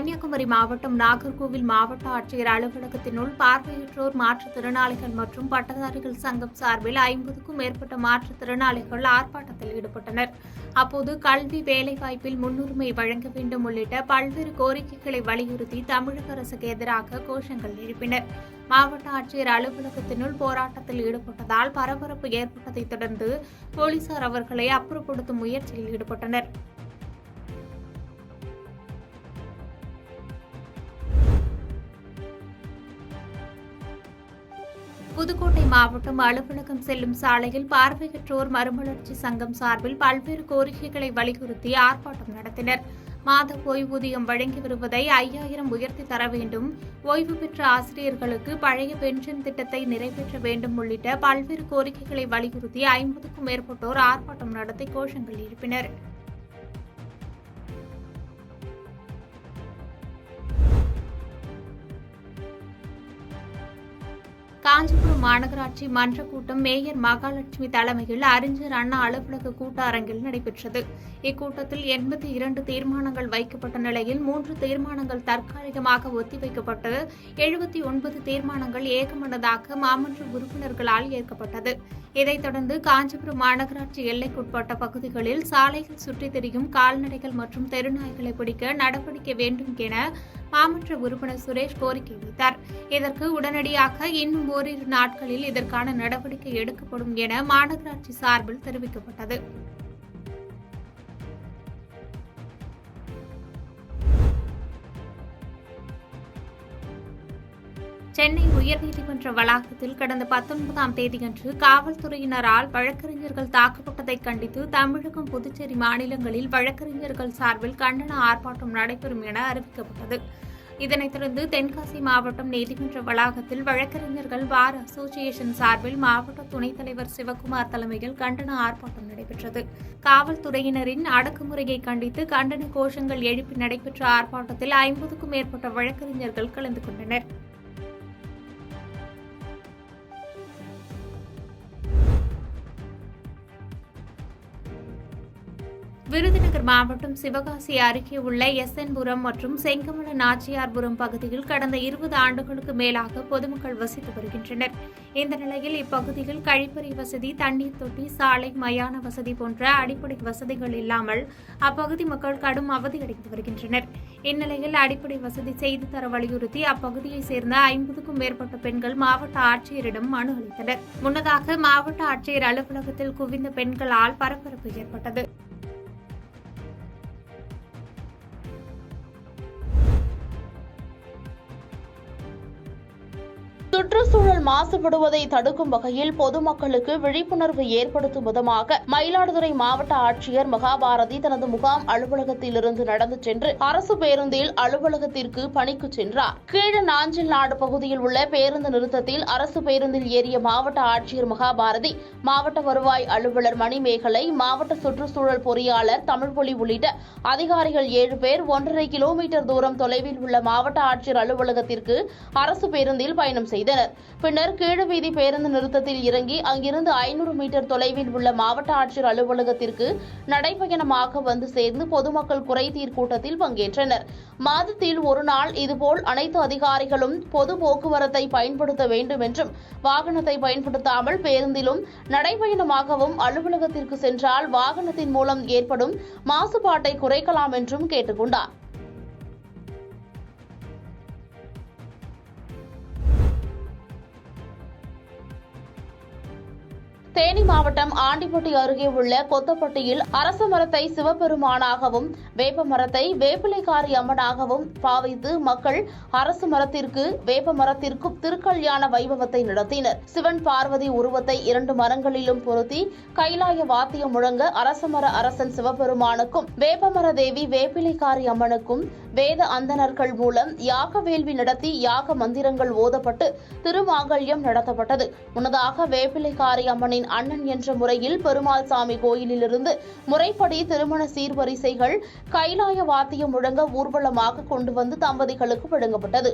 கன்னியாகுமரி மாவட்டம் நாகர்கோவில் மாவட்ட ஆட்சியர் அலுவலகத்தினுள் பார்வையற்றோர் மாற்றுத்திறனாளிகள் மற்றும் பட்டதாரிகள் சங்கம் சார்பில் 50க்கும் மேற்பட்ட மாற்றுத்திறனாளிகள் ஆர்ப்பாட்டத்தில் ஈடுபட்டனர். அப்போது கல்வி, வேலைவாய்ப்பில் முன்னுரிமை வழங்க வேண்டும் உள்ளிட்ட பல்வேறு கோரிக்கைகளை வலியுறுத்தி தமிழக அரசுக்கு எதிராக கோஷங்கள் எழுப்பினர். மாவட்ட ஆட்சியர் அலுவலகத்தினுள் போராட்டத்தில் ஈடுபட்டதால் பரபரப்பு ஏற்பட்டதைத் தொடர்ந்து போலீசார் அவர்களை அப்புறப்படுத்தும் முயற்சியில் ஈடுபட்டனர். புதுக்கோட்டை மாவட்டம் அலுவலகம் செல்லும் சாலையில் பார்வையற்றோர் மறுமலர்ச்சி சங்கம் சார்பில் பல்வேறு கோரிக்கைகளை வலியுறுத்தி ஆர்ப்பாட்டம் நடத்தினர். மாத ஓய்வூதியம் வழங்கி வருவதை 5000 உயர்த்தி தர வேண்டும், ஓய்வு பெற்ற ஆசிரியர்களுக்கு பழைய பென்ஷன் திட்டத்தை நிறைவேற்ற வேண்டும் உள்ளிட்ட பல்வேறு கோரிக்கைகளை வலியுறுத்தி 50க்கும் மேற்பட்டோர் ஆர்ப்பாட்டம் நடத்தி கோஷங்கள் எழுப்பினர். காஞ்சிபுரம் மாநகராட்சி மன்ற கூட்டம் மேயர் மகாலட்சுமி தலைமையில் அறிஞர் அண்ணா அலுவலக கூட்டரங்கில் நடைபெற்றது. இக்கூட்டத்தில் 82 தீர்மானங்கள் வைக்கப்பட்ட நிலையில் 3 தீர்மானங்கள் தற்காலிகமாக ஒத்திவைக்கப்பட்டு 79 தீர்மானங்கள் ஏகமனதாக மாமன்ற உறுப்பினர்களால் ஏற்கப்பட்டது. இதைத் தொடர்ந்து காஞ்சிபுரம் மாநகராட்சி எல்லைக்குட்பட்ட பகுதிகளில் சாலையில் சுற்றித் திரியும் கால்நடைகள் மற்றும் தெருநாய்களை பிடிக்க நடவடிக்கை வேண்டும் என மாமன்ற உறுப்பினர் சுரேஷ் கோரிக்கை வைத்தார். இதற்கு உடனடியாக இன்னும் ஓரிரு நாட்களில் இதற்கான நடவடிக்கை எடுக்கப்படும் என மாநகராட்சி சார்பில் தெரிவிக்கப்பட்டது. சென்னை உயர்நீதிமன்ற வளாகத்தில் கடந்த 19ஆம் தேதியன்று காவல்துறையினரால் வழக்கறிஞர்கள் தாக்கப்பட்டதை கண்டித்து தமிழகம், புதுச்சேரி மாநிலங்களில் வழக்கறிஞர்கள் சார்பில் கண்டன ஆர்ப்பாட்டம் நடைபெறும் என அறிவிக்கப்பட்டது. இதனைத் தொடர்ந்து தென்காசி மாவட்டம் நீதிமன்ற வளாகத்தில் வழக்கறிஞர்கள் பார் அசோசியேஷன் சார்பில் மாவட்ட துணைத் தலைவர் சிவக்குமார் தலைமையில் கண்டன ஆர்ப்பாட்டம் நடைபெற்றது. காவல்துறையினரின் அடக்குமுறையை கண்டித்து கண்டன கோஷங்கள் எழுப்பி நடைபெற்ற ஆர்ப்பாட்டத்தில் 50க்கும் மேற்பட்ட வழக்கறிஞர்கள் கலந்து கொண்டனர். விருதுநகர் மாவட்டம் சிவகாசி அருகே உள்ள எஸ்என்புரம் மற்றும் செங்கமல நாச்சியார்புரம் பகுதியில் கடந்த 20 ஆண்டுகளுக்கு மேலாக பொதுமக்கள் வசித்து வருகின்றனர். இந்த நிலையில் இப்பகுதியில் கழிப்பறை வசதி, தண்ணீர் தொட்டி, சாலை, மயான வசதி போன்ற அடிப்படை வசதிகள் இல்லாமல் அப்பகுதி மக்கள் கடும் அவதியடைந்து வருகின்றனர். இந்நிலையில் அடிப்படை வசதி செய்து தர வலியுறுத்தி அப்பகுதியைச் சேர்ந்த 50க்கும் மேற்பட்ட பெண்கள் மாவட்ட ஆட்சியரிடம் மனு அளித்தனர். முன்னதாக மாவட்ட ஆட்சியர் அலுவலகத்தில் குவிந்த பெண்களால் பரபரப்பு ஏற்பட்டது. சுற்றுச்சூழல் மாசுபடுவதை தடுக்கும் வகையில் பொதுமக்களுக்கு விழிப்புணர்வு ஏற்படுத்தும் விதமாக மயிலாடுதுறை மாவட்ட ஆட்சியர் மகாபாரதி தனது முகாம் அலுவலகத்திலிருந்து நடந்து சென்று அரசு பேருந்தில் அலுவலகத்திற்கு பணிக்கு சென்றார். கீழ நாஞ்சில் நாடு பகுதியில் உள்ள பேருந்து நிறுத்தத்தில் அரசு பேருந்தில் ஏறிய மாவட்ட ஆட்சியர் மகாபாரதி, மாவட்ட வருவாய் அலுவலர் மணிமேகலை, மாவட்ட சுற்றுச்சூழல் பொறியாளர் தமிழ்மொழி உள்ளிட்ட அதிகாரிகள் 7 பேர் 1.5 கிலோமீட்டர் தூரம் தொலைவில் உள்ள மாவட்ட ஆட்சியர் அலுவலகத்திற்கு அரசு பேருந்தில் பயணம் செய்தனர். பின்னர் கீழவீதி பேருந்து நிறுத்தத்தில் இறங்கி அங்கிருந்து 500 மீட்டர் தொலைவில் உள்ள மாவட்ட ஆட்சியர் அலுவலகத்திற்கு நடைபயணமாக வந்து சேர்ந்து பொதுமக்கள் குறைதீர் கூட்டத்தில் பங்கேற்றனர். மாதத்தில் ஒரு நாள் இதுபோல் அனைத்து அதிகாரிகளும் பொது போக்குவரத்தை பயன்படுத்த வேண்டும் என்றும், வாகனத்தை பயன்படுத்தாமல் பேருந்திலும் நடைபயணமாகவும் அலுவலகத்திற்கு சென்றால் வாகனத்தின் மூலம் ஏற்படும் மாசுபாட்டை குறைக்கலாம் என்றும் கேட்டுக் கொண்டார். தேனி மாவட்டம் ஆண்டிப்பட்டி அருகே உள்ள கொத்தப்பட்டியில் அரச மரத்தை சிவபெருமானாகவும், வேப்ப மரத்தை வேப்பிலைக்காரி அம்மனாகவும் பாவித்து மக்கள் அரசு மரத்திற்கு வேப்ப மரத்திற்கும் திருக்கல்யாண வைபவத்தை நடத்தினர். சிவன், பார்வதி உருவத்தை 2 மரங்களிலும் பொருத்தி கைலாய வாத்தியம் முழங்க அரசமர அரசன் சிவபெருமானுக்கும், வேப்பமர தேவி வேப்பிலைக்காரி அம்மனுக்கும் வேத அந்தணர்கள் மூலம் யாக வேள்வி நடத்தி யாக மந்திரங்கள் ஓதப்பட்டு திருமாங்கல்யம் நடத்தப்பட்டது. முன்னதாக வேப்பிலைக்காரி அம்மனின் அண்ணன் என்ற முறையில் பெருமாள் சாமி கோயிலிலிருந்து முறைப்படி திருமண சீர்வரிசைகள் கைலாய வாத்தியம் முழங்க ஊர்வலமாக கொண்டு வந்து தம்பதிகளுக்கு வழங்கப்பட்டது.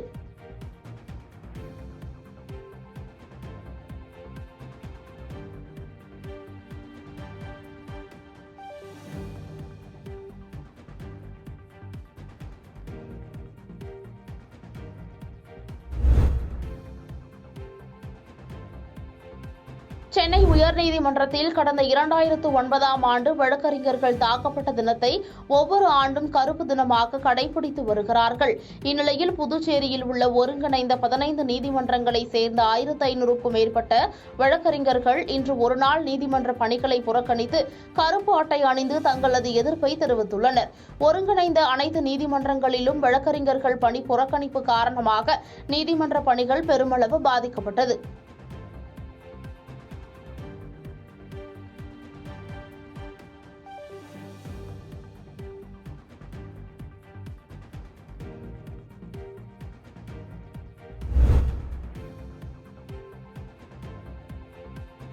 சென்னை உயர்நீதிமன்றத்தில் கடந்த 2009ஆம் ஆண்டு வழக்கறிஞர்கள் தாக்கப்பட்ட தினத்தை ஒவ்வொரு ஆண்டும் கருப்பு தினமாக கடைபிடித்து வருகிறார்கள். இந்நிலையில் புதுச்சேரியில் உள்ள ஒருங்கிணைந்த 15 நீதிமன்றங்களை சேர்ந்த 1500க்கும் மேற்பட்ட வழக்கறிஞர்கள் இன்று ஒருநாள் நீதிமன்ற பணிகளை புறக்கணித்து கருப்பு அட்டை அணிந்து தங்களது எதிர்ப்பை தெரிவித்துள்ளனர். ஒருங்கிணைந்த அனைத்து நீதிமன்றங்களிலும் வழக்கறிஞர்கள் பணி புறக்கணிப்பு காரணமாக நீதிமன்ற பணிகள் பெருமளவு பாதிக்கப்பட்டது.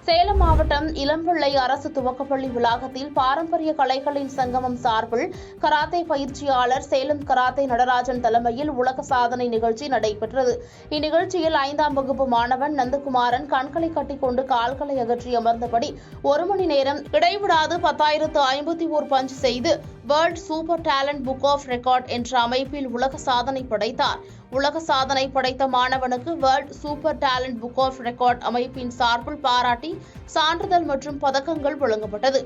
சேலம் மாவட்டம் இளம்பிள்ளை அரசு துவக்கப்பள்ளி வளாகத்தில் பாரம்பரிய கலைகளின் சங்கமம் சார்பில் கராத்தே பயிற்சியாளர் சேலம் கராத்தே நடராஜன் தலைமையில் உலக சாதனை நிகழ்ச்சி நடைபெற்றது. இந்நிகழ்ச்சியில் 5ஆம் வகுப்பு மாணவன் நந்தகுமாரன் கண்களை கட்டிக்கொண்டு கால்களை அகற்றி அமர்ந்தபடி 1 மணி நேரம் இடைவிடாது 10,051 பஞ்ச் செய்து world super talent book of record என்ற அமைப்பில் உலக சாதனை படைத்தார். உலக சாதனை படைத்த மாணவனுக்கு world super talent book of record அமைப்பின் சார்பில் பாராட்டி சான்றிதழ் மற்றும் பதக்கங்கள் வழங்கப்பட்டது.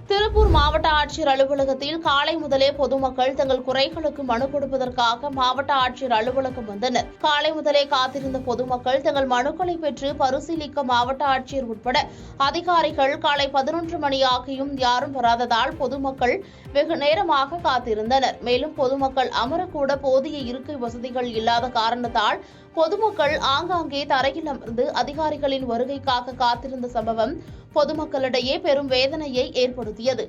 திருப்பூர் மாவட்ட ஆட்சியர் அலுவலகத்தில் காலை முதலே பொதுமக்கள் தங்கள் குறைகளுக்கு மனு கொடுப்பதற்காக மாவட்ட ஆட்சியர் அலுவலகம் வந்தனர். காலை முதலே காத்திருந்த பொதுமக்கள் தங்கள் மனுக்களை பெற்று பரிசீலிக்க மாவட்ட ஆட்சியர் உட்பட அதிகாரிகள் காலை 11 மணியாகியும் யாரும் வராததால் பொதுமக்கள் வெகு நேரமாக காத்திருந்தனர். மேலும் பொதுமக்கள் அமரக்கூட போதிய இருக்கை வசதிகள் இல்லாத காரணத்தால் பொதுமக்கள் ஆங்காங்கே தரையில் அமர்ந்து அதிகாரிகளின் வருகைக்காக காத்திருந்த சம்பவம் பொதுமக்களிடையே பெரும் வேதனையை ஏற்படுத்தியது.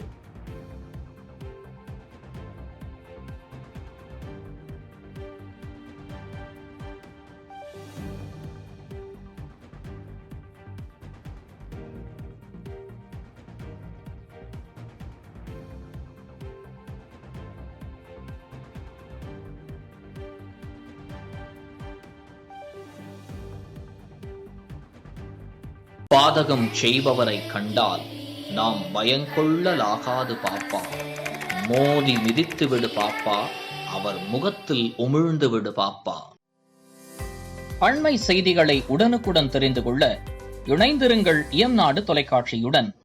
பாதகம் செய்பவரை கண்டால் நாம் பயங்கொள்ளலாகாது பாப்பா. மோதி மிதித்து விடு பாப்பா, அவர் முகத்தில் உமிழ்ந்து விடு பாப்பா. அண்மை செய்திகளை உடனுக்குடன் தெரிந்து கொள்ள இணைந்திருங்கள் இயம்நாடு தொலைக்காட்சியுடன்.